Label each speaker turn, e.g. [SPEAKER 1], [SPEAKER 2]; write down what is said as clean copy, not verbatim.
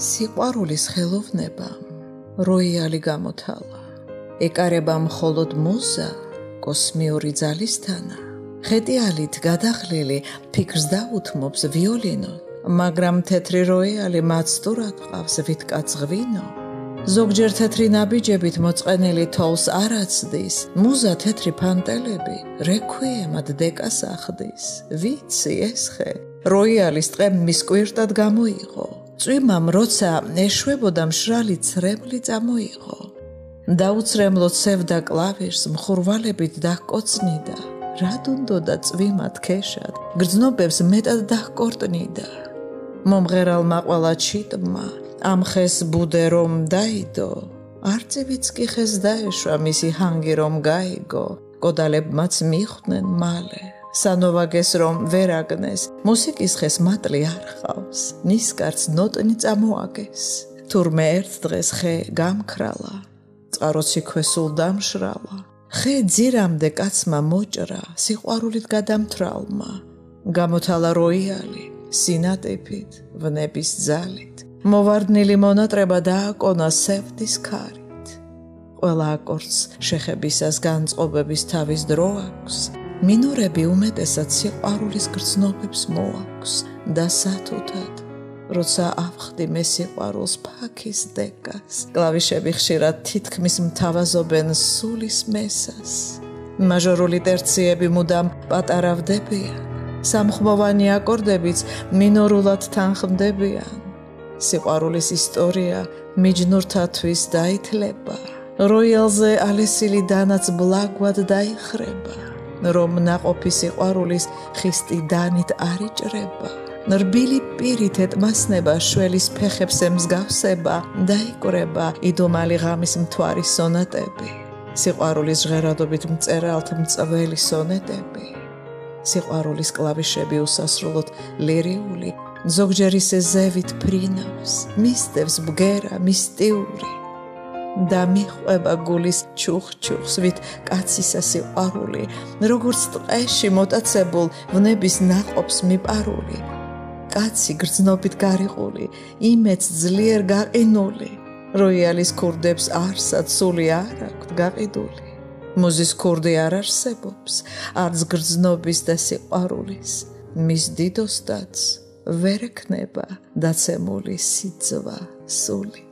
[SPEAKER 1] სიყვარულის ხელოვნებამ როიალი გამოთალა. ეკარება მხოლოდ მუზა კოსმიური ძალისთანა. ხეტიალით გადაღლილი ფიქრს დაუთმობს ვიოლინო, მაგრამ თეთრი როიალი მაცდურად ყავს ვიტკაც ღვინო. ზოგჯერ თეთრი ნაბიჯებით მოწყენილი თოვლს არ აცდის, მუზა თეთრი ფანტელები რექვიემად დეკას ახდის. ვიცი ეს ხე როიალის ტყე მის კვირტად გამოიღო, წვიმამ როცა ეშვებოდა მშრალი ცრემლი წამოიღო. დაუცრემლო ცევდა კლავიშს მხურვალებით დაჰკოცნიდა, რად უნდოდა წვიმად ქეშად გრძნობებს მეტად დაჰკორტნიდა. მომღერალმა ყველა ჩიტმა ამ ხეს ბუდე რომ დაიდო, არწივიც კი ხეს დაეშვა მისი ჰანგი რომ გაიგო. კოდალებმაც მიხვდნენ მალე, სანოვაგეს რომ ვერ აგნეს, მუსიკის ხეს მატლი არ ხავს, ნისკარტს ნოტნი წამოაგეს. თურმე ერთ დღეს ხე გამქრალა, წყაროცი ქვესულ დამშრალა. ხე ძირამდე კაცმა მოჭრა, სიყვარულით გადამთრალმა. გამოთალა როიალი სინატიფით, ვნების ძალით. მოვარდნილი მონატრება დააკონა სევდის ქარით. ყველა აკორდს შეხებისას განწყობების თავის დრო აქვს, მინორები უმეტესად სიყვარულის გრძნობებს მოაქვს და სათუთად, როცა ავხდი მე სიყვარულს ფაქის დეკას, კლავიშები ხშირად თითქმის მთავაზობენ სულის მესას. მაჟორული ტერციები მუდამ პატარავდებიან, სამხმოვანი აკორდებიც მინორულად თანხმდებიან. სიყვარულის ისტორია მიჯნურთათვის დაითლება, როიალზე ალესილი დანაც ბლაგვად დაიხრება, რომ ნაყოფი სიყვარულის ხისტი დანით არ იჭრება. რბილი პირით ეტმასნება შველის ფეხებს ემსგავსება, დაიკვრება იდუმალი ღამის მთვარის სონატები, სიყვარულის ჟღერადობით მწერალთ მწველი სონეტები. სიყვარულის კლავიშები უსასრულოდ ლირიული, ზოგჯერ ისე ზევით ფრინავს, მისდევს ბგერა მისტიური და მიყვება გულის ჩუხ-ჩუხს ვით კაცისა სიყვარული, როგორც ტყეში მოტაცებულ ვნების ნაყოფს მიპარული. კაცი გრძნობით გარიყული, იმეც ძლიერ გაყინული, როიალის ქურდებს არსად სული არ აქვთ გაყიდული. მუზის ქურდი არ არსებობს, არც გრძნობის და სიყვარულის, მის დიდოსდაც ვერ ექნება დაცემული სიძვა სული.